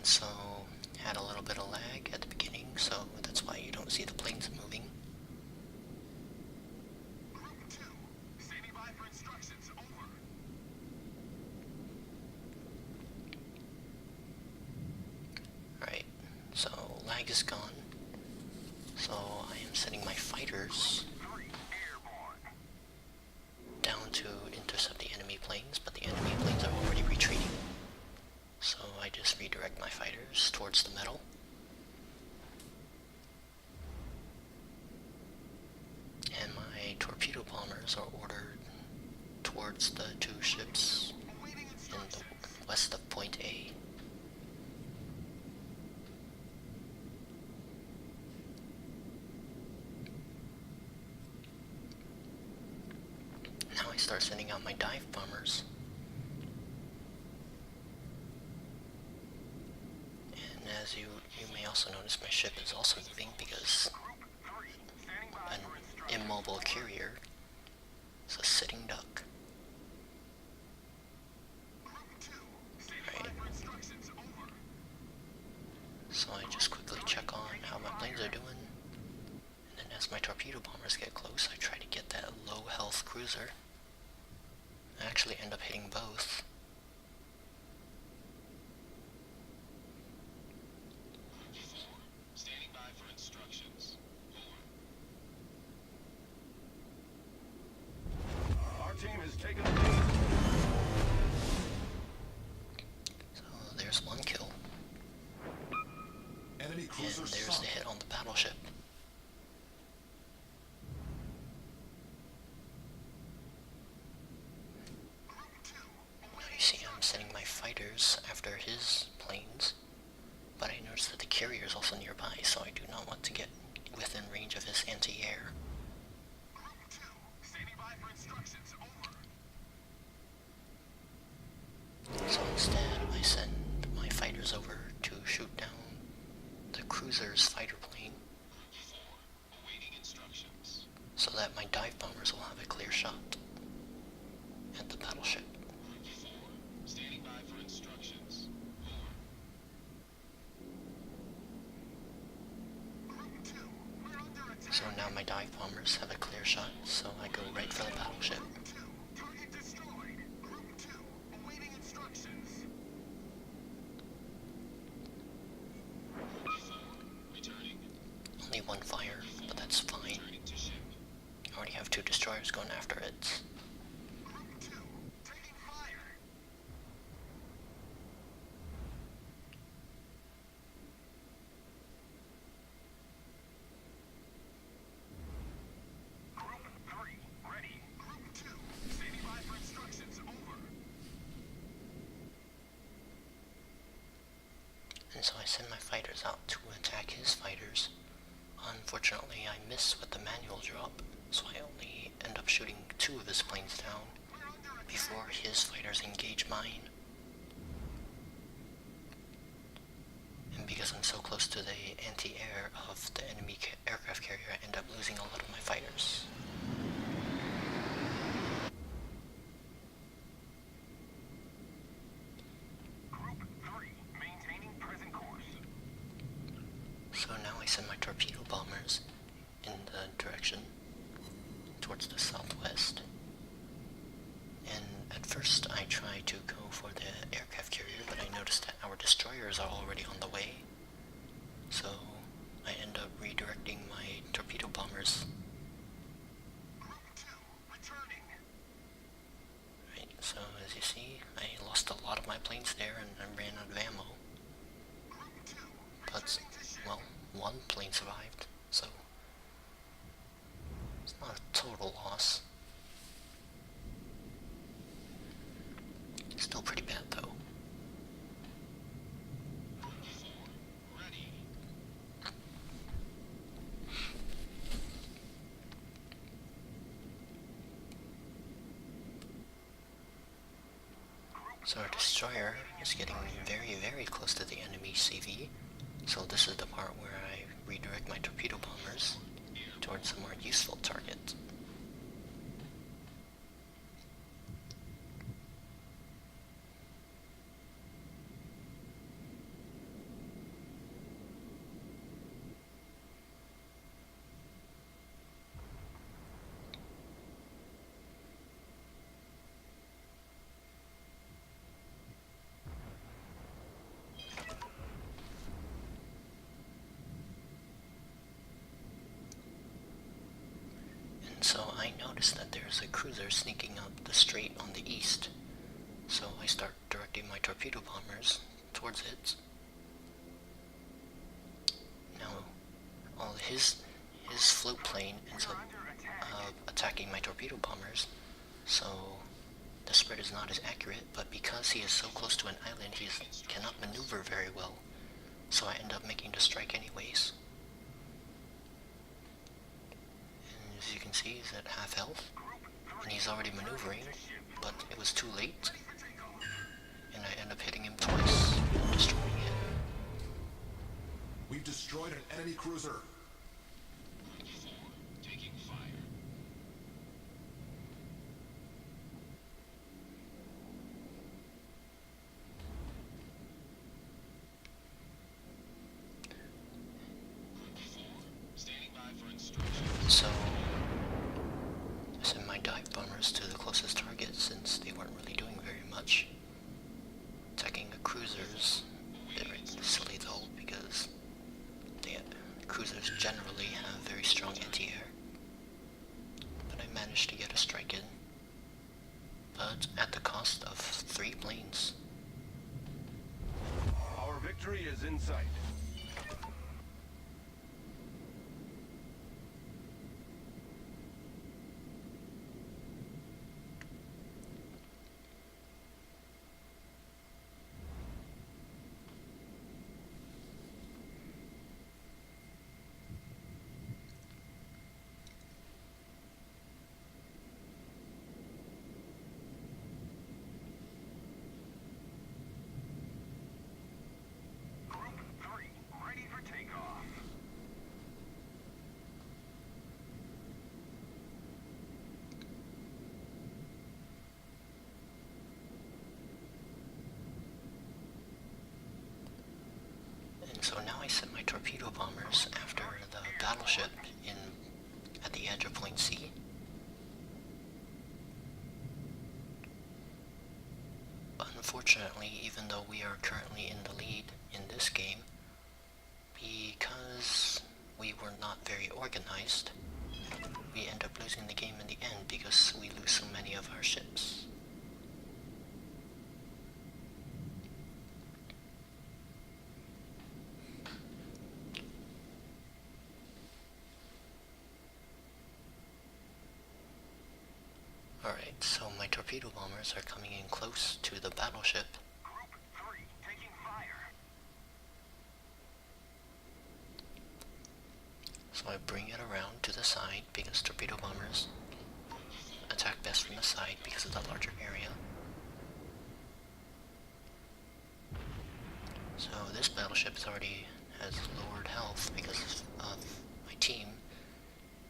and so had a little bit of lag at the beginning, so that's why you don't see the planes moving. Alright, so lag is gone. So I am sending my fighters down to intercept the enemy planes, but the enemy planes are already retreating. So I just redirect my fighters towards the metal. And my torpedo bombers are ordered towards the two ships in the west of Point A. Now I start sending out my dive bombers. And as you may also notice, my ship is also moving because an immobile carrier is a sitting duck. Right. So I just quickly check on how my planes are doing. And then as my torpedo bombers get close, I try to get that low health cruiser. I actually end up hitting both. Standing by for instructions. Our team has taken the lead. So there's one kill. Enemy cruiser And there's the hit on the battleship. You see I'm sending my fighters after his planes, but I noticed that the carrier is also nearby, so I do not want to get within range of his anti-air. So instead, I send my fighters over to shoot down the cruiser's fighter plane, so that my dive bombers will have a clear shot at the battleship. Standing by for instructions. So now my dive bombers have a clear shot, so I go right for the battleship. Only one fire, but that's fine. I already have two destroyers going after it. And so I send my fighters out to attack his fighters. Unfortunately, I miss with the manual drop, so I only end up shooting two of his planes down before his fighters engage mine. And because I'm so close to the anti-air of the enemy aircraft carrier, I end up losing a lot of my fighters. So now I send my torpedo bombers in the direction towards the southwest. And at first I try to go for the aircraft carrier, but I noticed that our destroyers are already on the way. So I end up redirecting my torpedo bombers. Right, so as you see, I lost a lot of my planes there and I ran out of ammo. But, well, one plane survived, so it's not a total loss. Still pretty bad though. So our destroyer is getting very, very close to the enemy CV. So this is the part where I redirect my torpedo bombers towards a more useful target. so I noticed that there's a cruiser sneaking up the strait on the east. So I start directing my torpedo bombers towards it. Now, all his float plane ends up attacking my torpedo bombers, so the spread is not as accurate, but because he is so close to an island, he cannot maneuver very well, so I end up making the strike anyways. And as you can see, he's at half health, and he's already maneuvering, but it was too late, and I end up hitting him twice, destroying him. We've destroyed an enemy cruiser. Taking fire. Standing by for instructions. So I sent my dive bombers to the closest target since they weren't really doing very much. Attacking the cruisers, they're silly though, because cruisers generally have very strong anti-air. But I managed to get a strike in, but at the cost of 3 planes. Our victory is in sight. So now I set my torpedo bombers after the battleship at the edge of Point C. Unfortunately, even though we are currently in the lead in this game, because we were not very organized, we end up losing the game in the end because we lose so many of our ships. Alright, so my torpedo bombers are coming in close to the battleship. Group 3, taking fire. So I bring it around to the side because torpedo bombers attack best from the side because of the larger area. So this battleship already has lowered health because of my team.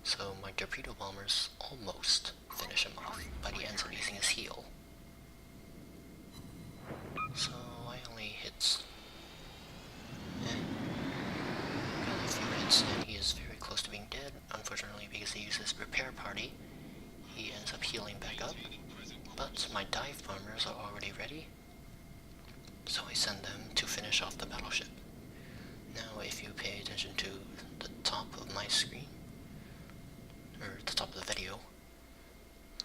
So my torpedo bombers almost finish him off, but he ends up using his heel. So I only hit got a few hits, and he is very close to being dead, unfortunately, because he uses repair party. He ends up healing back up, but my dive bombers are already ready, so I send them to finish off the battleship. Now if you pay attention to the top of my screen, or the top of the video,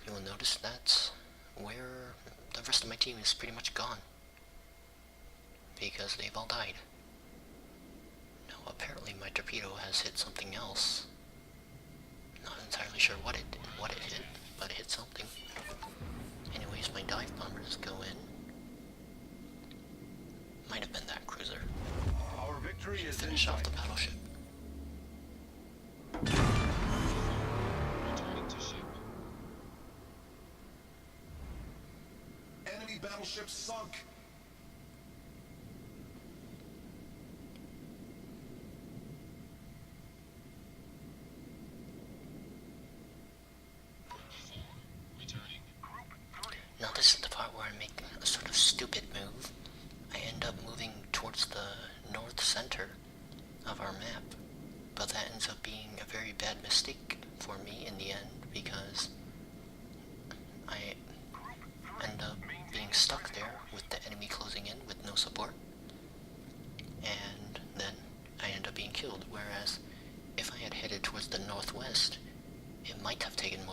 you will notice that where the rest of my team is pretty much gone, because they've all died. Now apparently my torpedo has hit something else. Not entirely sure what it hit, but it hit something. Anyways, my dive bombers go in. Might have been that cruiser. Our victory is in Finish off sight. the battleship. Returning to ship. Enemy battleship sunk. Returning. Now this is the part where I make a sort of stupid move. I end up moving towards the north center of our map, but that ends up being a very bad mistake for me in the end, because I end up being stuck there with the enemy closing in with no support, and then I end up being killed, whereas if I had headed towards the northwest, it might have taken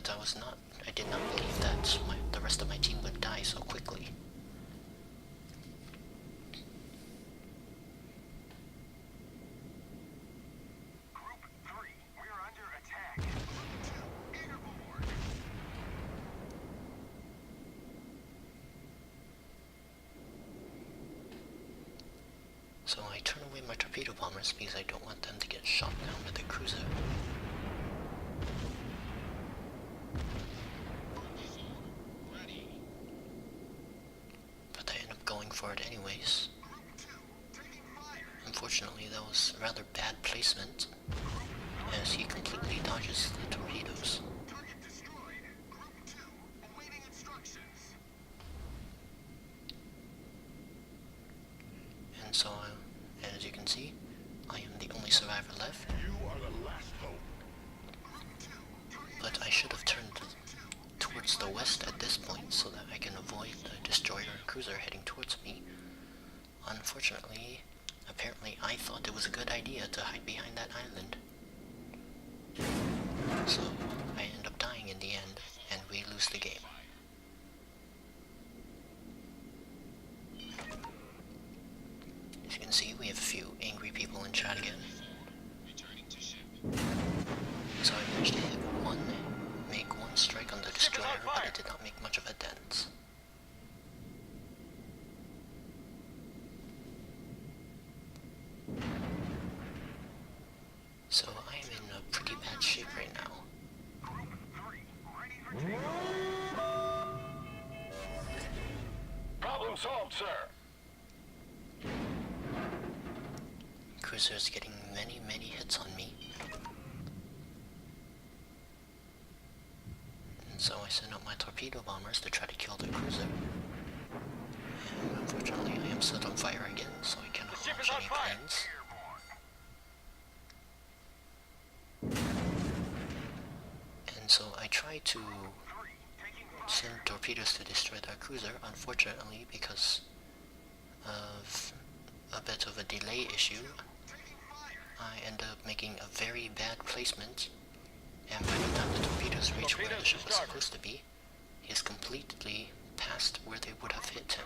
but I did not believe that the rest of my team would die so quickly. Group 3, we're under attack. Group 2, airborne. So I turn away my torpedo bombers because I don't want them to get shot down with the cruiser. Ready. But I end up going for it anyways. Group 2, taking fire. Unfortunately, that was rather bad placement, as he completely dodges the torpedoes. Target destroyed. Group 2, awaiting instructions. And so, as you can see, I am the only survivor left, You are the last hope. but I should have turned towards the west at this point so that I can avoid the destroyer and cruiser heading towards me. Unfortunately, apparently I thought it was a good idea to hide behind that island. So, I end up dying in the end, and we lose the game. As you can see, we have a few angry people in chat again. Returning to ship. So I managed to make one strike on the destroyer, but it did not make much of a dent. So I am in a pretty bad shape right now. Group 3, ready for takeoff. Problem solved, sir. Cruiser's getting many hits on me. And so I send out my torpedo bombers to try to kill the cruiser. And unfortunately I am set on fire again, so I cannot Ship launch is on any fire. planes. And so I try to 3, taking fire. send torpedoes to destroy that cruiser. Unfortunately, because of a bit of a delay issue, Taking fire. I end up making a very bad placement, and by the time the torpedoes reach where the ship was supposed to be, he is completely past where they would have hit him.